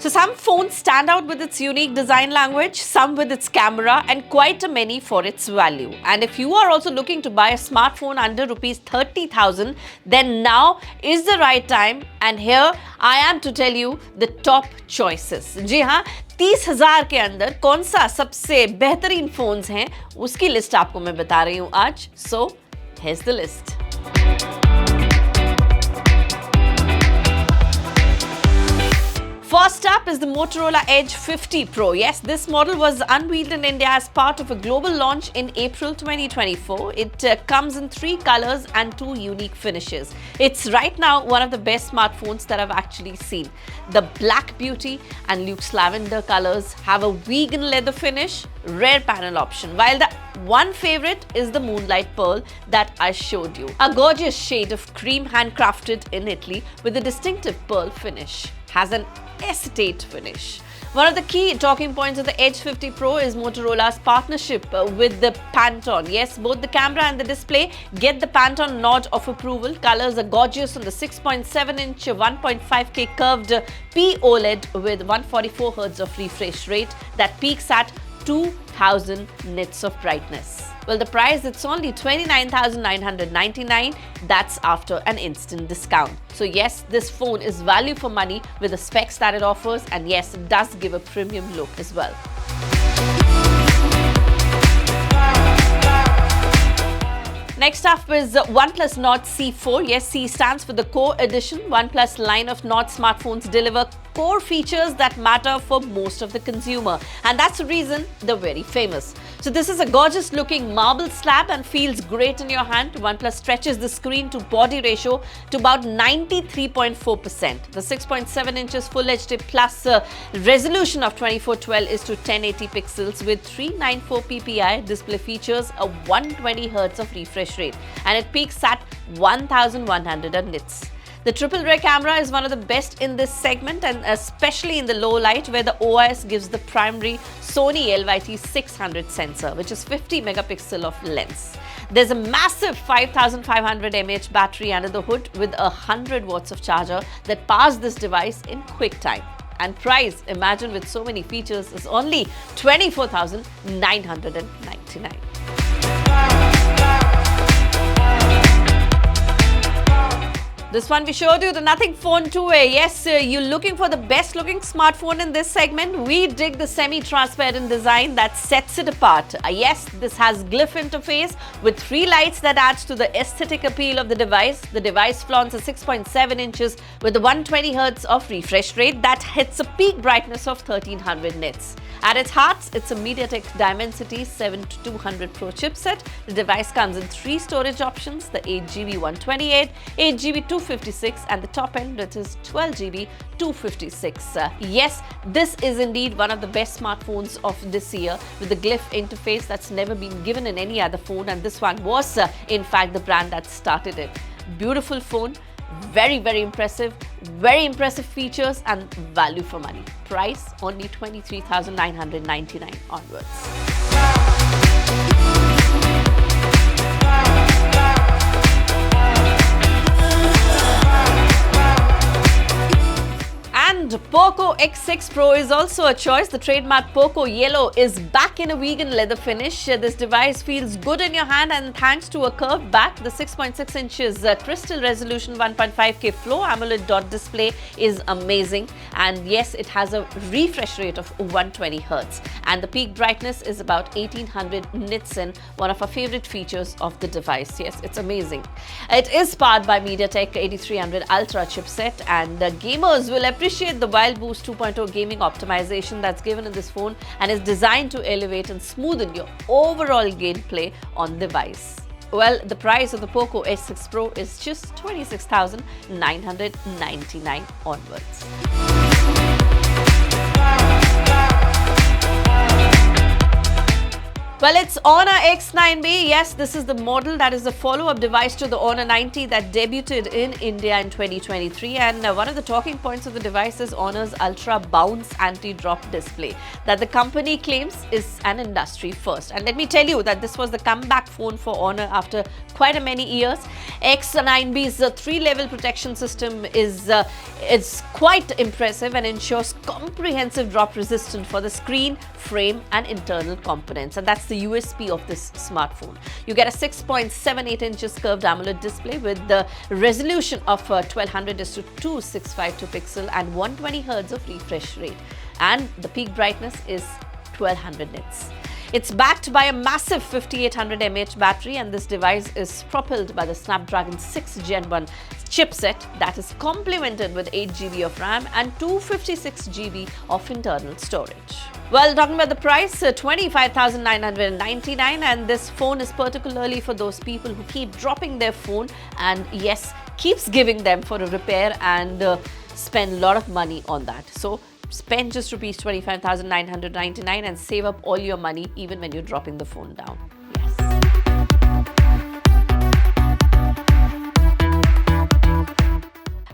So some phones stand out with its unique design language, some with its camera, and quite a many for its value. And if you are also looking to buy a smartphone under rupees 30,000, then now is the right time. And here I am to tell you the top choices. जी हाँ, 30,000 के अंदर कौन सा सबसे बेहतरीन phones हैं, उसकी list आपको मैं बता रही हूँ आज. So here's the list. First up is the Motorola Edge 50 Pro. Yes, this model was unveiled in India as part of a global launch in April 2024. It comes in 3 colors and 2 unique finishes. It's right now one of the best smartphones that I've actually seen. The Black Beauty and Luxe Lavender colors have a vegan leather finish, rare panel option, while the one favorite is the Moonlight Pearl that I showed you. A gorgeous shade of cream handcrafted in Italy with a distinctive pearl finish. Has an acetate finish. One of the key talking points of the Edge 50 Pro is Motorola's partnership with the Pantone. Yes, both the camera and the display get the Pantone nod of approval. Colors are gorgeous on the 6.7-inch 1.5K curved P-OLED with 144 Hz of refresh rate that peaks at 2000 nits of brightness. Well, the price, it's only 29,999. That's after an instant discount. So yes, this phone is value for money with the specs that it offers, and yes, it does give a premium look as well. Next up is Plus Nord CE4. Yes, C stands for the Core Edition. OnePlus line of Nord smartphones deliver core features that matter for most of the consumer, and that's the reason they're very famous. So this is a gorgeous looking marble slab and feels great in your hand. OnePlus stretches the screen to body ratio to about 93.4%. The 6.7 inches Full HD Plus resolution of 2412 is to 1080 pixels with 394 ppi. Display features a 120 Hz of refresh rate, and it peaks at 1100 nits. The triple rear camera is one of the best in this segment, and especially in the low light, where the OIS gives the primary Sony LYT 600 sensor, which is 50 megapixel of lens. There's a massive 5500 mAh battery under the hood with 100 watts of charger that powers this device in quick time. And price, imagine with so many features, is only 24,999. This one we showed you, the Nothing Phone 2A. Yes, you're looking for the best looking smartphone in this segment. We dig the semi-transparent design that sets it apart. Yes, this has glyph interface with 3 lights that adds to the aesthetic appeal of the device. The device flaunts a 6.7 inches with a 120 Hz of refresh rate that hits a peak brightness of 1300 nits. At its heart, it's a MediaTek Dimensity 7200 Pro chipset. The device comes in 3 storage options, the 8GB 128, 8GB 256, and the top end, that is 12GB 256. Yes, this is indeed one of the best smartphones of this year with the glyph interface that's never been given in any other phone, and this one was in fact the brand that started it. Beautiful phone. Very impressive features and value for money. Price only 23,999 onwards. And POCO X6 Pro is also a choice. The trademark POCO Yellow is back in a vegan leather finish. This device feels good in your hand, and thanks to a curved back, the 6.6 inches crystal resolution 1.5K Flow AMOLED dot display is amazing. And yes, it has a refresh rate of 120 Hz. And the peak brightness is about 1800 nits in, one of our favorite features of the device. Yes, it's amazing. It is powered by MediaTek 8300 Ultra chipset, and gamers will appreciate the Wild Boost 2.0 gaming optimization that's given in this phone and is designed to elevate and smoothen your overall gameplay on the device. Well, the price of the POCO X6 Pro is just 26,999 onwards. Well, it's Honor X9B. Yes, this is the model that is the follow-up device to the Honor 90 that debuted in India in 2023. And one of the talking points of the device is Honor's Ultra Bounce Anti-Drop display that the company claims is an industry first. And let me tell you that this was the comeback phone for Honor after quite a many years. X9B's 3-level protection system is quite impressive and ensures comprehensive drop resistance for the screen, frame and internal components. And that's the USP of this smartphone. You get a 6.78 inches curved AMOLED display with the resolution of 1200:2652 pixel and 120 Hz of refresh rate. And the peak brightness is 1200 nits. It's backed by a massive 5800 mAh battery, and this device is propelled by the Snapdragon 6 Gen 1 chipset that is complemented with 8 GB of RAM and 256 GB of internal storage. Well, talking about the price, 25,999, and this phone is particularly for those people who keep dropping their phone and yes, keeps giving them for a repair and spend a lot of money on that. So spend just rupees 25,999 and save up all your money even when you're dropping the phone down.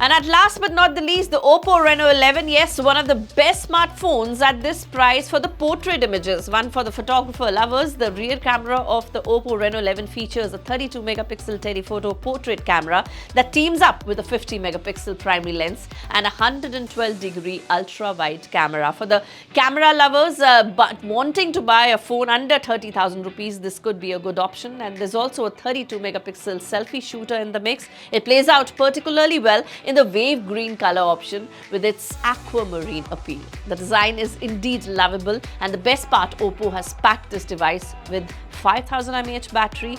And at last but not the least, the Oppo Reno 11. Yes, one of the best smartphones at this price for the portrait images. One for the photographer lovers. The rear camera of the Oppo Reno 11 features a 32 megapixel telephoto portrait camera that teams up with a 50 megapixel primary lens and a 112-degree ultra-wide camera. For the camera lovers but wanting to buy a phone under 30,000 rupees, this could be a good option. And there's also a 32 megapixel selfie shooter in the mix. It plays out particularly well in the wave green color option with its aquamarine appeal. The design is indeed lovable, and the best part, Oppo has packed this device with 5000 mAh battery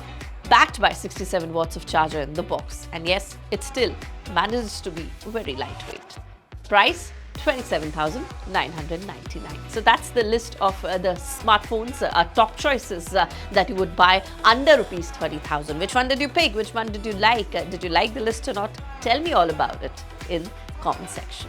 backed by 67 watts of charger in the box. And yes, it still manages to be very lightweight. Price 27,999. So that's the list of the smartphones, top choices that you would buy under rupees 30,000. Which one did you pick? Which one did you like? Did you like the list or not? Tell me all about it in comment section.